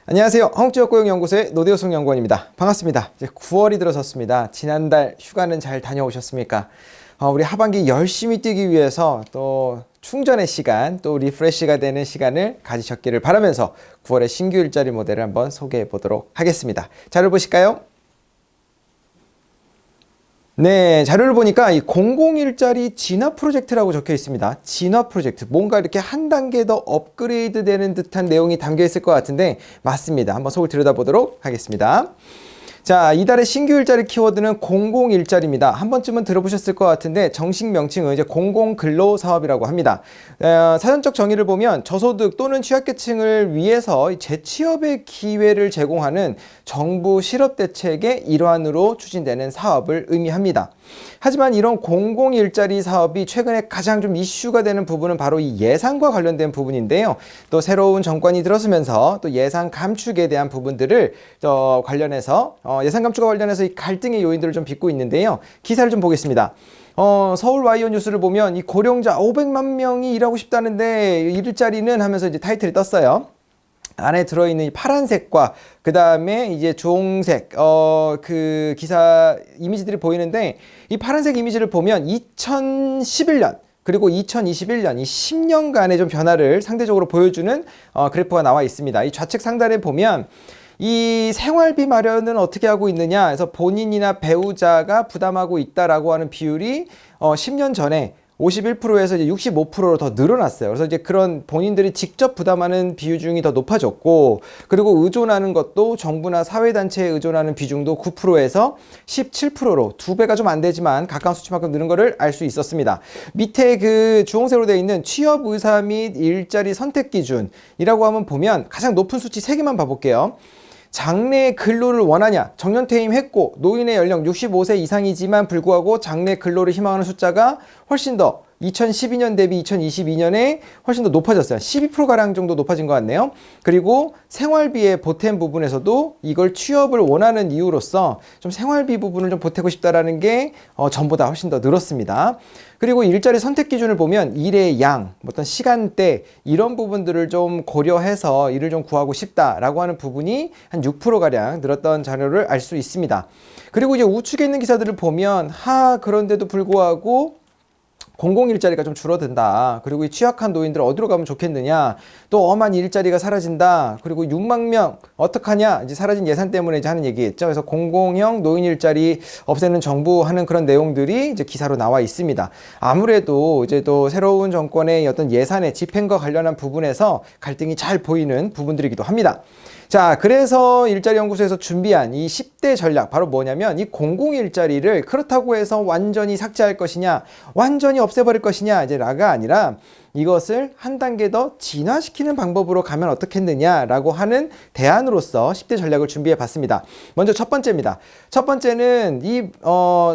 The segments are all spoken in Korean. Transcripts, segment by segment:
안녕하세요. 한국지역고용연구소의 노대호승 연구원입니다. 반갑습니다. 이제 9월이 들어섰습니다. 지난달 휴가는 잘 다녀오셨습니까? 우리 하반기 열심히 뛰기 위해서 또 충전의 시간, 또 리프레시가 되는 시간을 가지셨기를 바라면서 9월의 신규 일자리 모델을 한번 소개해 보도록 하겠습니다. 자료를 보실까요? 네, 자료를 보니까 이 공공일자리 진화 프로젝트라고 적혀 있습니다. 진화 프로젝트. 뭔가 이렇게 한 단계 더 업그레이드 되는 듯한 내용이 담겨 있을 것 같은데 맞습니다. 한번 속을 들여다보도록 하겠습니다. 자, 이달의 신규 일자리 키워드는 공공일자리입니다. 한 번쯤은 들어보셨을 것 같은데 정식 명칭은 이제 공공근로사업이라고 합니다. 사전적 정의를 보면 저소득 또는 취약계층을 위해서 재취업의 기회를 제공하는 정부 실업대책의 일환으로 추진되는 사업을 의미합니다. 하지만 이런 공공일자리 사업이 최근에 가장 좀 이슈가 되는 부분은 바로 이 예산과 관련된 부분인데요. 또 새로운 정권이 들어서면서 또 예산 감축에 대한 부분들을 관련해서 예산 감축과 관련해서 이 갈등의 요인들을 좀 빚고 있는데요. 기사를 좀 보겠습니다. 서울 와이어 뉴스를 보면 이 고령자 500만 명이 일하고 싶다는데 일자리는 하면서 이제 타이틀이 떴어요. 안에 들어있는 이 파란색과 그 다음에 이제 주홍색 그 기사 이미지들이 보이는데 이 파란색 이미지를 보면 2011년 그리고 2021년 이 10년간의 좀 변화를 상대적으로 보여주는 그래프가 나와 있습니다. 이 좌측 상단에 보면 이 생활비 마련은 어떻게 하고 있느냐 해서 본인이나 배우자가 부담하고 있다라고 하는 비율이 10년 전에 51%에서 이제 65%로 더 늘어났어요. 그래서 이제 그런 본인들이 직접 부담하는 비중이 더 높아졌고, 그리고 의존하는 것도 정부나 사회단체에 의존하는 비중도 9%에서 17%로 2배가 좀 안 되지만 가까운 수치만큼 느는 거를 알 수 있었습니다. 밑에 그 주홍색으로 되어 있는 취업 의사 및 일자리 선택 기준이라고 하면 보면 가장 높은 수치 3개만 봐볼게요. 장래 근로를 원하냐, 정년 퇴임했고 노인의 연령 65세 이상이지만 불구하고 장래 근로를 희망하는 숫자가 훨씬 더 2012년 대비 2022년에 훨씬 더 높아졌어요. 12%가량 정도 높아진 것 같네요. 그리고 생활비의 보탬 부분에서도 이걸 취업을 원하는 이유로서 좀 생활비 부분을 좀 보태고 싶다라는 게 전보다 훨씬 더 늘었습니다. 그리고 일자리 선택 기준을 보면 일의 양, 어떤 시간대 이런 부분들을 좀 고려해서 일을 좀 구하고 싶다라고 하는 부분이 한 6%가량 늘었던 자료를 알 수 있습니다. 그리고 이제 우측에 있는 기사들을 보면 그런데도 불구하고 공공일자리가 좀 줄어든다. 그리고 이 취약한 노인들 어디로 가면 좋겠느냐. 또 엄한 일자리가 사라진다. 그리고 6만 명 어떡하냐. 이제 사라진 예산 때문에 이제 하는 얘기겠죠. 그래서 공공형 노인 일자리 없애는 정부 하는 그런 내용들이 이제 기사로 나와 있습니다. 아무래도 이제 또 새로운 정권의 어떤 예산의 집행과 관련한 부분에서 갈등이 잘 보이는 부분들이기도 합니다. 자, 그래서 일자리연구소에서 준비한 이 10대 전략 바로 뭐냐면 이 공공일자리를 그렇다고 해서 완전히 삭제할 것이냐 완전히 없애버릴 것이냐 이제 라가 아니라 이것을 한 단계 더 진화시키는 방법으로 가면 어떻겠느냐라고 하는 대안으로서 10대 전략을 준비해 봤습니다. 먼저 첫 번째입니다. 첫 번째는 이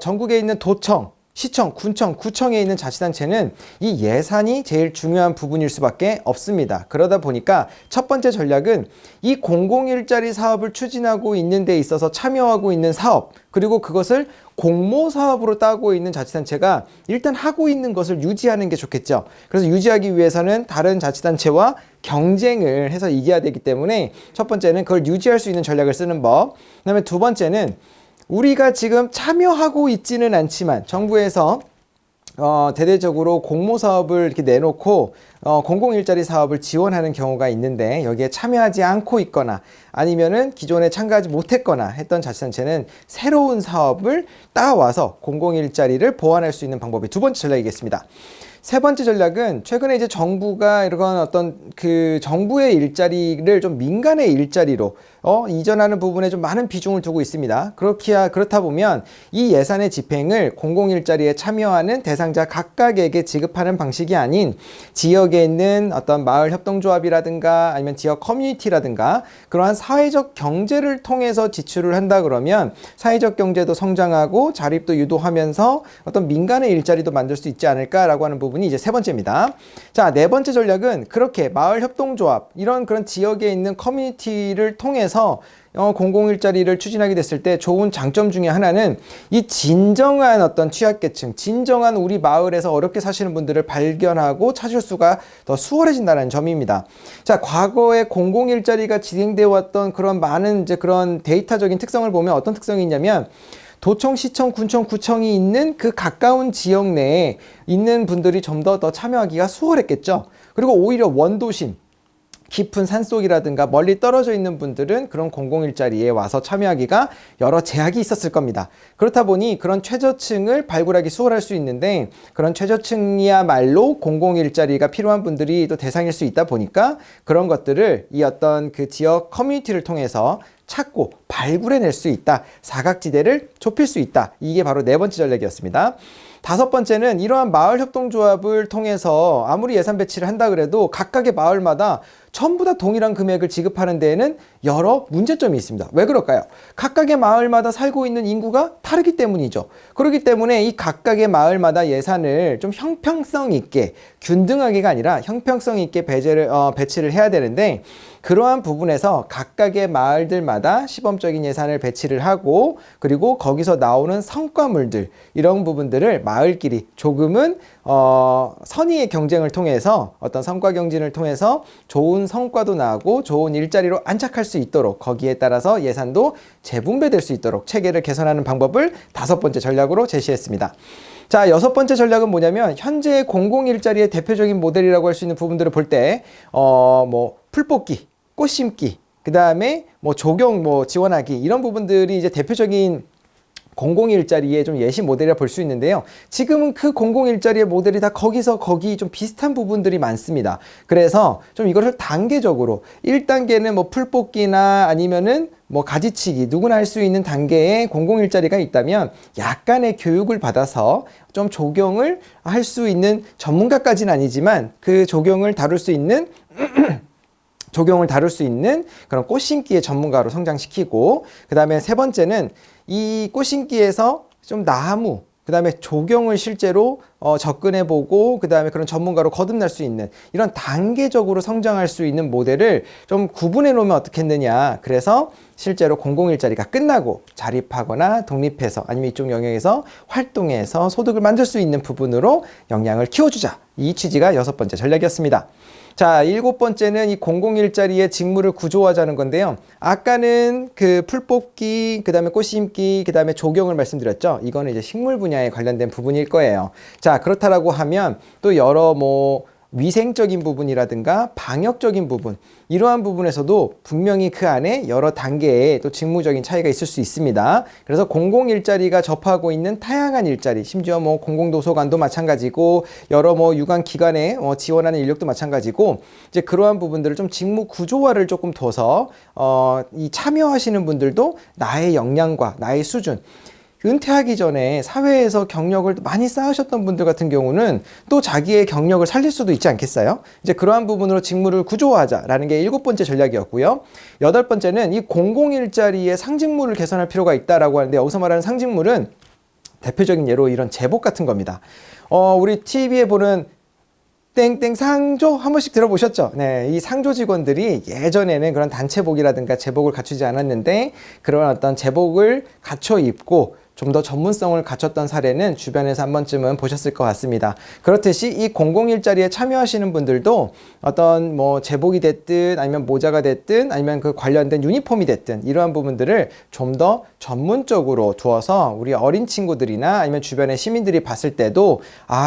전국에 있는 도청 시청, 군청, 구청에 있는 자치단체는 이 예산이 제일 중요한 부분일 수밖에 없습니다. 그러다 보니까 첫 번째 전략은 이 공공일자리 사업을 추진하고 있는 데 있어서 참여하고 있는 사업, 그리고 그것을 공모사업으로 따고 있는 자치단체가 일단 하고 있는 것을 유지하는 게 좋겠죠. 그래서 유지하기 위해서는 다른 자치단체와 경쟁을 해서 이겨야 되기 때문에 첫 번째는 그걸 유지할 수 있는 전략을 쓰는 법. 그 다음에 두 번째는 우리가 지금 참여하고 있지는 않지만 정부에서 대대적으로 공모사업을 이렇게 내놓고 공공일자리 사업을 지원하는 경우가 있는데 여기에 참여하지 않고 있거나 아니면은 기존에 참가하지 못했거나 했던 자치단체는 새로운 사업을 따와서 공공일자리를 보완할 수 있는 방법이 두 번째 전략이겠습니다. 세 번째 전략은 최근에 이제 정부가 이런 어떤 그 정부의 일자리를 좀 민간의 일자리로 이전하는 부분에 좀 많은 비중을 두고 있습니다. 그렇다 보면 이 예산의 집행을 공공일자리에 참여하는 대상자 각각에게 지급하는 방식이 아닌 지역에 있는 어떤 마을 협동조합이라든가 아니면 지역 커뮤니티라든가 그러한 사회적 경제를 통해서 지출을 한다 그러면 사회적 경제도 성장하고 자립도 유도하면서 어떤 민간의 일자리도 만들 수 있지 않을까라고 하는 부분이 부분이 이제 세 번째입니다. 자, 네 번째 전략은 그렇게 마을 협동조합, 이런 그런 지역에 있는 커뮤니티를 통해서 공공일자리를 추진하게 됐을 때 좋은 장점 중에 하나는 이 진정한 어떤 취약계층, 진정한 우리 마을에서 어렵게 사시는 분들을 발견하고 찾을 수가 더 수월해진다는 점입니다. 자, 과거에 공공일자리가 진행되어 왔던 그런 많은 이제 그런 데이터적인 특성을 보면 어떤 특성이 있냐면 도청, 시청, 군청, 구청이 있는 그 가까운 지역 내에 있는 분들이 좀 더 참여하기가 수월했겠죠. 그리고 오히려 원도심, 깊은 산속이라든가 멀리 떨어져 있는 분들은 그런 공공일자리에 와서 참여하기가 여러 제약이 있었을 겁니다. 그렇다 보니 그런 최저층을 발굴하기 수월할 수 있는데 그런 최저층이야말로 공공일자리가 필요한 분들이 또 대상일 수 있다 보니까 그런 것들을 이 어떤 그 지역 커뮤니티를 통해서 찾고 발굴해낼 수 있다. 사각지대를 좁힐 수 있다. 이게 바로 네 번째 전략이었습니다. 다섯 번째는 이러한 마을 협동조합을 통해서 아무리 예산 배치를 한다 그래도 각각의 마을마다 전부 다 동일한 금액을 지급하는 데에는 여러 문제점이 있습니다. 왜 그럴까요? 각각의 마을마다 살고 있는 인구가 다르기 때문이죠. 그렇기 때문에 이 각각의 마을마다 예산을 좀 형평성 있게, 균등하게가 아니라 형평성 있게 배치를 해야 되는데 그러한 부분에서 각각의 마을들마다 시범적인 예산을 배치를 하고 그리고 거기서 나오는 성과물들, 이런 부분들을 마을끼리 조금은 선의의 경쟁을 통해서 어떤 성과 경진을 통해서 좋은 성과도 나고 좋은 일자리로 안착할 수 있도록 거기에 따라서 예산도 재분배될 수 있도록 체계를 개선하는 방법을 다섯 번째 전략으로 제시했습니다. 자, 여섯 번째 전략은 뭐냐면 현재 공공일자리의 대표적인 모델이라고 할 수 있는 부분들을 볼 때 풀 뽑기, 꽃 심기, 그 다음에 조경 지원하기, 이런 부분들이 이제 대표적인 공공일자리의 좀 예시 모델이라 볼 수 있는데요. 지금은 그 공공일자리의 모델이 다 거기서 거기 좀 비슷한 부분들이 많습니다. 그래서 좀 이것을 단계적으로 1단계는 풀뽑기나 아니면은 가지치기, 누구나 할 수 있는 단계의 공공일자리가 있다면 약간의 교육을 받아서 좀 조경을 할 수 있는, 전문가까지는 아니지만 그 조경을 다룰 수 있는 그런 꽃 심기의 전문가로 성장시키고, 그 다음에 세 번째는 이 꽃 심기에서 좀 나무, 그 다음에 조경을 실제로 접근해보고 그 다음에 그런 전문가로 거듭날 수 있는, 이런 단계적으로 성장할 수 있는 모델을 좀 구분해 놓으면 어떻겠느냐. 그래서 실제로 공공일자리가 끝나고 자립하거나 독립해서 아니면 이쪽 영역에서 활동해서 소득을 만들 수 있는 부분으로 역량을 키워주자. 이 취지가 여섯 번째 전략이었습니다. 자, 일곱 번째는 이 공공일자리의 직무를 구조화하자는 건데요. 아까는 그 풀뽑기, 그 다음에 꽃 심기, 그 다음에 조경을 말씀드렸죠. 이거는 이제 식물 분야에 관련된 부분일 거예요. 자, 그렇다라고 하면 또 여러 위생적인 부분이라든가 방역적인 부분, 이러한 부분에서도 분명히 그 안에 여러 단계의 또 직무적인 차이가 있을 수 있습니다. 그래서 공공일자리가 접하고 있는 다양한 일자리, 심지어 공공도서관도 마찬가지고 여러 유관기관에 지원하는 인력도 마찬가지고, 이제 그러한 부분들을 좀 직무 구조화를 조금 둬서 이 참여하시는 분들도 나의 역량과 나의 수준, 은퇴하기 전에 사회에서 경력을 많이 쌓으셨던 분들 같은 경우는 또 자기의 경력을 살릴 수도 있지 않겠어요? 이제 그러한 부분으로 직무를 구조화하자라는 게 일곱 번째 전략이었고요. 여덟 번째는 이 공공일자리의 상직물을 개선할 필요가 있다라고 하는데, 여기서 말하는 상직물은 대표적인 예로 이런 제복 같은 겁니다. 우리 TV에 보는 땡땡 상조 한 번씩 들어보셨죠? 네, 이 상조 직원들이 예전에는 그런 단체복이라든가 제복을 갖추지 않았는데 그런 어떤 제복을 갖춰 입고 좀 더 전문성을 갖췄던 사례는 주변에서 한 번쯤은 보셨을 것 같습니다. 그렇듯이 이 공공일자리에 참여하시는 분들도 어떤 제복이 됐든 아니면 모자가 됐든 아니면 그 관련된 유니폼이 됐든 이러한 부분들을 좀 더 전문적으로 두어서 우리 어린 친구들이나 아니면 주변의 시민들이 봤을 때도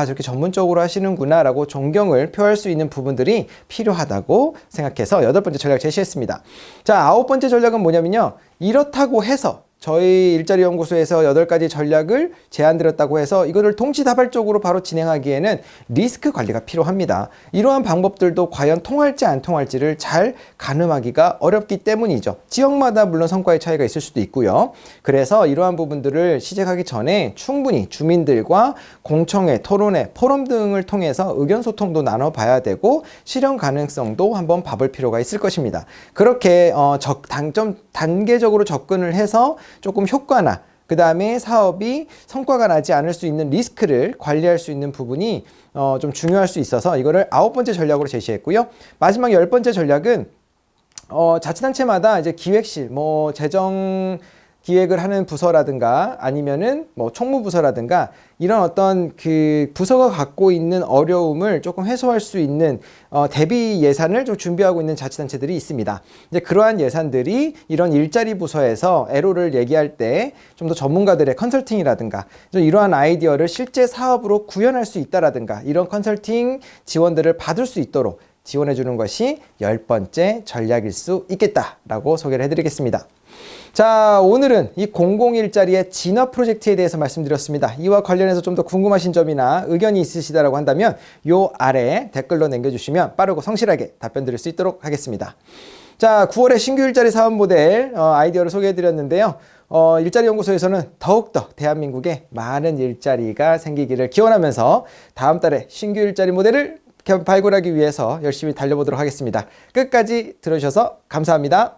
저렇게 전문적으로 하시는구나 라고 존경을 표할 수 있는 부분들이 필요하다고 생각해서 여덟 번째 전략을 제시했습니다. 자, 아홉 번째 전략은 뭐냐면요. 이렇다고 해서 저희 일자리연구소에서 8가지 전략을 제안드렸다고 해서 이거를 동시다발적으로 바로 진행하기에는 리스크 관리가 필요합니다. 이러한 방법들도 과연 통할지 안 통할지를 잘 가늠하기가 어렵기 때문이죠. 지역마다 물론 성과의 차이가 있을 수도 있고요. 그래서 이러한 부분들을 시작하기 전에 충분히 주민들과 공청회, 토론회, 포럼 등을 통해서 의견 소통도 나눠봐야 되고 실현 가능성도 한번 봐볼 필요가 있을 것입니다. 그렇게 단계적으로 접근을 해서 조금 효과나 그 다음에 사업이 성과가 나지 않을 수 있는 리스크를 관리할 수 있는 부분이 좀 중요할 수 있어서 이거를 9번째 전략으로 제시했고요. 마지막 10번째 전략은 자치단체마다 이제 기획실, 뭐 재정 기획을 하는 부서라든가 아니면은 뭐 총무부서라든가 이런 어떤 그 부서가 갖고 있는 어려움을 조금 해소할 수 있는 대비 예산을 좀 준비하고 있는 자치단체들이 있습니다. 이제 그러한 예산들이 이런 일자리 부서에서 애로를 얘기할 때 좀 더 전문가들의 컨설팅이라든가 좀 이러한 아이디어를 실제 사업으로 구현할 수 있다라든가 이런 컨설팅 지원들을 받을 수 있도록 지원해 주는 것이 10번째 전략일 수 있겠다라고 소개를 해드리겠습니다. 자, 오늘은 이 공공일자리의 진화 프로젝트에 대해서 말씀드렸습니다. 이와 관련해서 좀 더 궁금하신 점이나 의견이 있으시다라고 한다면 요 아래 댓글로 남겨주시면 빠르고 성실하게 답변 드릴 수 있도록 하겠습니다. 자, 9월에 신규 일자리 사업 모델 아이디어를 소개해드렸는데요. 일자리연구소에서는 더욱더 대한민국에 많은 일자리가 생기기를 기원하면서 다음 달에 신규 일자리 모델을 발굴하기 위해서 열심히 달려보도록 하겠습니다. 끝까지 들어주셔서 감사합니다.